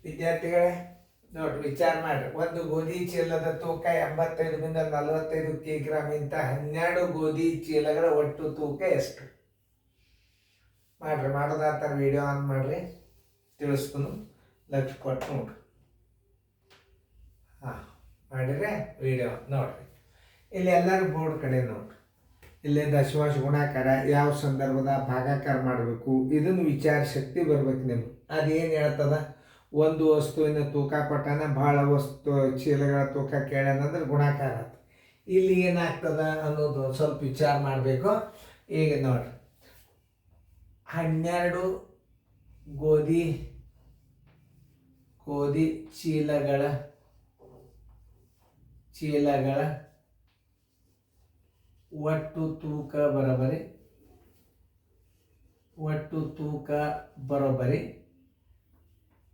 ವಿದ್ಯಾರ್ಥಿಗಳೇ ನೋಡ್ರಿ, ವಿಚಾರ ಮಾಡ್ರಿ. ಒಂದು ಗೋಧಿ ಚೀಲದ ತೂಕ 85ರಿಂದ 45 ಕಿಗ್ರಾಮ್. ಇಂಥ 12 ಗೋಧಿ ಚೀಲಗಳ ಒಟ್ಟು ತೂಕ ಎಷ್ಟು? ಮಾಡ್ರಿ, ಮಾಡೋದಾತರ ವಿಡಿಯೋ ಆನ್ ಮಾಡ್ರಿ, ತಿಳಿಸ್ತೀನಿ, ಲಕ್ಷ ಕೊಟ್ಟು ನೋಡ್ರಿ. ಮಾಡಿದ್ರೆ ವಿಡಿಯೋ ನೋಡ್ರಿ. ಇಲ್ಲಿ ಎಲ್ಲರೂ ಬೋರ್ಡ್ ಕಡೆ ನೋಡ್ರಿ. ಇಲ್ಲಿ ದಶಮಾಂಶ ಗುಣಾಕಾರ ಯಾವ ಸಂದರ್ಭದ ಭಾಗಾಕಾರ ಮಾಡಬೇಕು, ಇದನ್ನು ವಿಚಾರ ಶಕ್ತಿ ಬರ್ಬೇಕು ನಿಮ್ಗೆ. ಅದೇನು ಹೇಳ್ತದ, ಒಂದು ವಸ್ತುವಿನ ತೂಕ ಕೊಟ್ಟಾನ, ಭಾಳ ವಸ್ತು ಚೀಲಗಳ ತೂಕ ಕೇಳ್ಯಾನಂದ್ರೆ ಗುಣಾಕಾರ ಆಯ್ತು. ಇಲ್ಲಿ ಏನಾಗ್ತದ ಅನ್ನೋದು ಸ್ವಲ್ಪ ವಿಚಾರ ಮಾಡಬೇಕು. ಈಗ ನೋಡ್ರಿ, 12 ಗೋಧಿ ಚೀಲಗಳ ಒಟ್ಟು ತೂಕ ಬರೋಬರಿ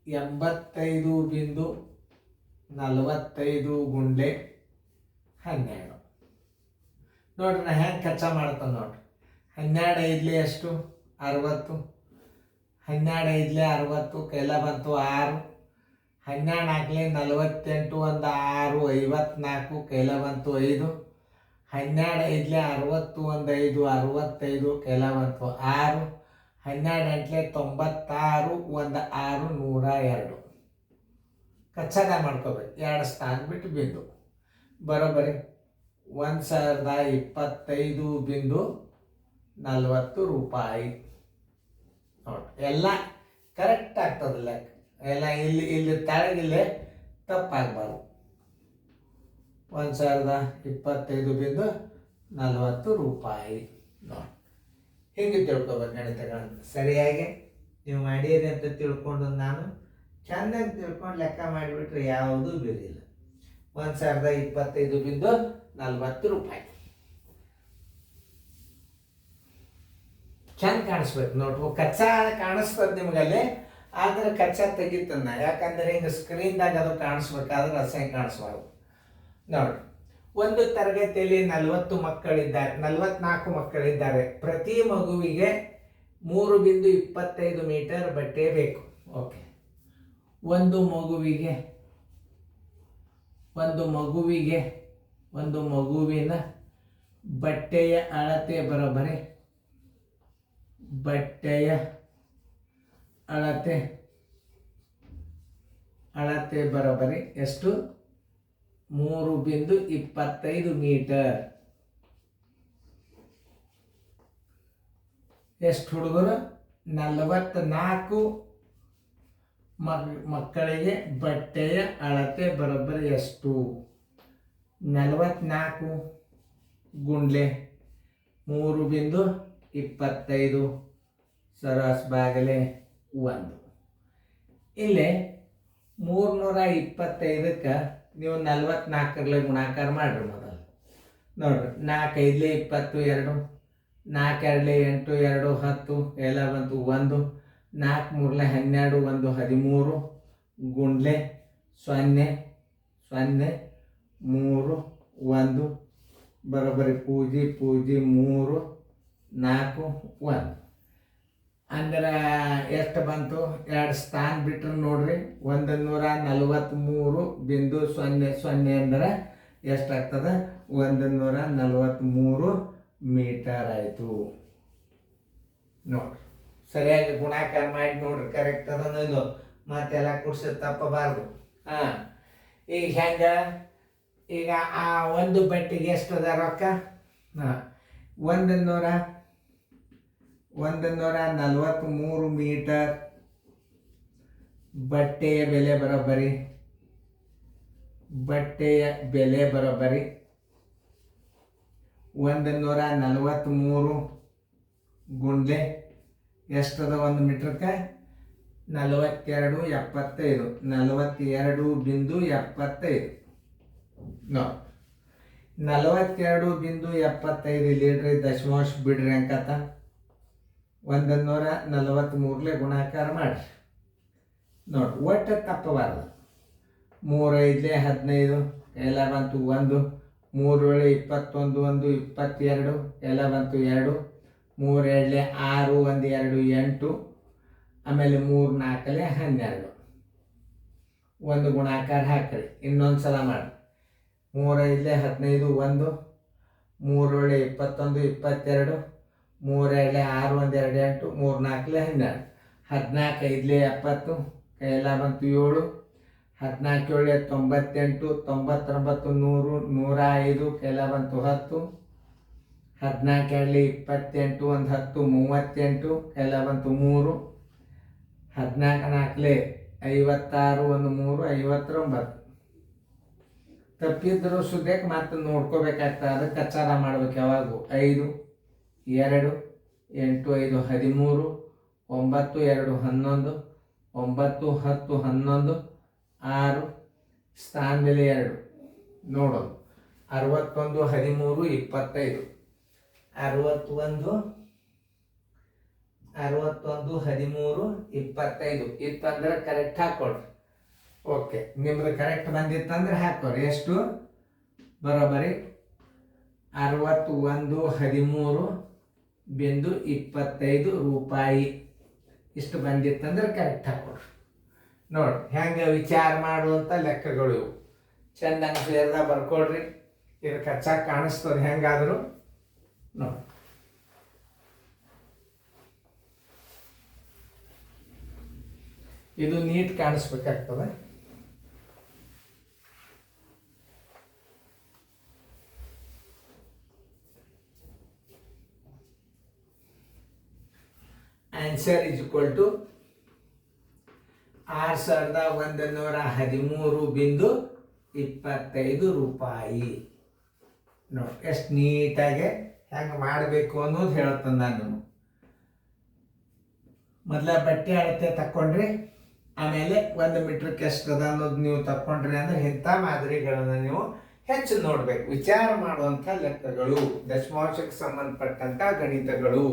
85.45 ಗುಂಡ್ಲೆ 12. ನೋಡ್ರಿ, ನಾ ಹೆಂಗೆ ಕಚ್ಚಾ ಮಾಡ್ತಾನೆ ನೋಡ್ರಿ. 12 ಐದ್ಲೆ ಎಷ್ಟು? 60. 12 ಐದ್ಲೆ 60, ಕೈಲ ಬಂತು 6. 12 ನಾಲ್ಕಲೆ 48, ಒಂದು 6, 54, ಕೈಲ ಬಂತು 5. 12 ಐದ್ಲೆ 60, ಒಂದು 5, 65, ಕೈಲ ಬಂತು 6. 12 ಎಂಟ್ಲೆ 96, ಒಂದು 6, 102. ಕಚ್ಚಾದ ಮಾಡ್ಕೋಬೇಕು. 2 ಸ್ಥಾನ ಬಿಟ್ಟು ಬಿಂದು ಬರೋಬ್ಬರಿ 1025.40 ರೂಪಾಯಿ. ನೋಡಿ, ಎಲ್ಲ ಕರೆಕ್ಟ್ ಆಗ್ತದಲ್ಲ, ಎಲ್ಲ ಇಲ್ಲಿ ತಳಗಿಲ್ಲೇ ತಪ್ಪಾಗಬಾರ್ದು. 1025.40 ರೂಪಾಯಿ. ನೋಡಿ, ಹಿಂಗೆ ತಿಳ್ಕೊಬೇಕು ಗಣಿತಗಳನ್ನು. ಸರಿಯಾಗಿ ನೀವು ಮಾಡಿರಿ ಅಂತ ತಿಳ್ಕೊಂಡು ನಾನು ಚೆನ್ನಾಗಿ ತಿಳ್ಕೊಂಡು ಲೆಕ್ಕ ಮಾಡಿಬಿಟ್ರೆ ಯಾವುದೂ ಬೇರಿಲ್ಲ. 1025.40 ರೂಪಾಯಿ. ಚಂದ ಕಾಣಿಸ್ಬೇಕು ನೋಡ್ರಿ. ಕಚ್ಚಾ ಕಾಣಿಸ್ತದೆ ನಿಮಗಲ್ಲಿ, ಆದ್ರೆ ಕಚ್ಚಾ ತೆಗಿತನ್ನ. ಯಾಕಂದ್ರೆ ಹಿಂಗೆ ಸ್ಕ್ರೀನ್ದಾಗ ಅದು ಕಾಣಿಸ್ಬೇಕಾದ್ರೆ ಅಸಹ್ಯ ಕಾಣಿಸ್ಬಾರ್ದು. ನೋಡ್ರಿ, ಒಂದು ತರಗತಿಯಲ್ಲಿ 44 ಮಕ್ಕಳಿದ್ದಾರೆ. ಪ್ರತಿ ಮಗುವಿಗೆ 3.25 ಮೀಟರ್ ಬಟ್ಟೆ ಬೇಕು. ಓಕೆ, ಒಂದು ಮಗುವಿನ ಬಟ್ಟೆಯ ಅಳತೆ ಬರೋಬ್ಬರಿ ಎಷ್ಟು? 3.25 ಮೀಟರ್. ಎಷ್ಟು ಹುಡುಗರು? 44 ಮಕ್ಕಳಿಗೆ ಬಟ್ಟೆಯ ಅಳತೆ ಬರೋಬ್ಬರಿ ಎಷ್ಟು? 44 ಗುಂಡ್ಲೆ 3.25 ಸರಾಸ್ ಬಾಗಲೆ 1. ಇಲ್ಲಿ 325ಕ್ಕೆ ನೀವು 44 ಗುಣಾಕಾರ ಮಾಡ್ರಿ ಮೊದಲು. ನೋಡ್ರಿ, 4 ಐದ್ಲೆ 22, 4 ಎರಡ್ಲೆ 8, 2 10, ಎಲ್ಲ ಬಂತು 1. 4 ಮೂರ್ಲೆ 12, 1 13 ಗುಂಡ್ಲೆ 0 0 3 1 ಬರೋಬ್ಬರಿ 0 3 4 1. ಅಂದ್ರೆ ಎಷ್ಟು ಬಂತು? 2 ಸ್ಥಾನ ಬಿಟ್ರೆ ನೋಡ್ರಿ, 143.00 ಅಂದ್ರೆ ಎಷ್ಟಾಗ್ತದೆ? 143 ಮೀಟರ್ ಆಯಿತು. ನೋಡ್ರಿ, ಸರಿಯಾಗಿ ಗುಣಾಕಾರ ಮಾಡಿ ನೋಡ್ರಿ, ಕರೆಕ್ಟ್ ಅದನ್ನೋದು ಮತ್ತೆಲ್ಲ ಕುಡ್ಸಿ ತಪ್ಪಬಾರ್ದು. ಈಗ ಹೆಂಗ, ಈಗ ಆ ಒಂದು ಬಟ್ಟೆಗೆ ಎಷ್ಟದ ರೊಕ್ಕ? 143 ಮೀಟರ್ ಬಟ್ಟೆಯ ಬೆಲೆ ಬರೋಬ್ಬರಿ 143 ಗುಂಡ್ಲೆ ಎಷ್ಟದ? 1 ಮೀಟ್ರಕ್ಕೆ 42.75. 42.75. ನೋ 42.75 ಲೀಟ್ರ್ ದಶಮಾಂಶ ಬಿಡ್ರಿ ಅಂಕತ. 143 ಗುಣಾಕಾರ ಮಾಡ್ರಿ. ನೋಡಿ, ಒಟ್ಟು ತಪ್ಪಬಾರ್ದು. 3 ಐದ್ಲೆ 15, ಎಲ್ಲ ಬಂತು 1. 3 ವೇಳೆ 21, 1 22, ಎಲ್ಲ ಬಂತು 2. 3 ಎರಡ್ಲೆ 6, 1 2 8, ಆಮೇಲೆ 3 4 12. ಒಂದು ಗುಣಾಕಾರ ಹಾಕ್ರಿ. ಇನ್ನೊಂದು ಸಲ ಮಾಡಿ. 3 5 15 1, 3 7 21 22, 3 2 6 1 2 8, 3 4 12, 14 5 70, ಕೈಯೆಲ್ಲ ಬಂತು 7, 14 7 98, 99 100, 105, ಕೈಯೆಲ್ಲ ಬಂತು 10, 14 2 28, 1 10 38, ಕೈಯೆಲ್ಲ ಬಂತು 3, 14 4 56, 1 3 59. ತಪ್ಪಿದ್ರು ಸುದ್ಯಕ್ಕೆ ಮತ್ತೆ ನೋಡ್ಕೋಬೇಕಾಗ್ತದೆ. ಅದಕ್ಕೆ ಕಚ್ಚಾರ ಮಾಡ್ಬೇಕು ಯಾವಾಗೂ. 5 2 8 5 13, 9 2 11, 9 10 11, 6 ಸ್ಥಾನ ಬೆಲೆ 2 ನೋಡೋದು. 61 13 25, 61 13 25 ಇತ್ತಂದ್ರೆ ಕರೆಕ್ಟ್ ಹಾಕೊಳ್ರಿ. ಓಕೆ, ನಿಮ್ದು ಕರೆಕ್ಟ್ ಬಂದಿತ್ತಂದ್ರೆ ಹಾಕೋರಿ. ಎಷ್ಟು ಬರೋಬರಿ? 61 13.25 ರೂಪಾಯಿ. ಇಷ್ಟು ಬಂದಿತ್ತಂದ್ರೆ ಕರೆಕ್ಟ್ ಹಾಕೊಡ್ರಿ. ನೋಡಿ ಹೆಂಗೆ ವಿಚಾರ ಮಾಡುವಂಥ ಲೆಕ್ಕಗಳು ಇವು. ಚೆಂದಂಗೆ ಸೇರ್ದಾಗ ಬರ್ಕೊಡ್ರಿ. ಇದು ಕಚ್ಚಾ ಕಾಣಿಸ್ತದೆ ಹೆಂಗಾದರೂ ನೋಡಿ. ಇದು ನೀಟ್ ಕಾಣಿಸ್ಬೇಕಾಗ್ತದೆ. ಆನ್ಸರ್ ಇಸ್ ಈಕ್ವಲ್ ಟು 6113.25 ರೂಪಾಯಿ. ನೋಡಿ ಎಷ್ಟು ನೀಟಾಗಿ ಹೆಂಗೆ ಮಾಡಬೇಕು ಅನ್ನೋದು ಹೇಳ್ತಾನೆ ನಾನು. ಮೊದಲ ಬಟ್ಟೆ ಅಳತೆ ತಕ್ಕೊಂಡ್ರಿ, ಆಮೇಲೆ 1 ಮೀಟ್ರಕ್ಕೆ ಎಷ್ಟದ ಅನ್ನೋದು ನೀವು ತಕ್ಕೊಂಡ್ರಿ ಅಂದ್ರೆ ಇಂಥ ಮಾದರಿಗಳನ್ನು ನೀವು ಹೆಚ್ಚು ನೋಡ್ಬೇಕು. ವಿಚಾರ ಮಾಡುವಂಥ ಲೆಕ್ಕಗಳು, ದಶಮಾಂಶಕ್ಕೆ ಸಂಬಂಧಪಟ್ಟಂಥ ಗಣಿತಗಳು.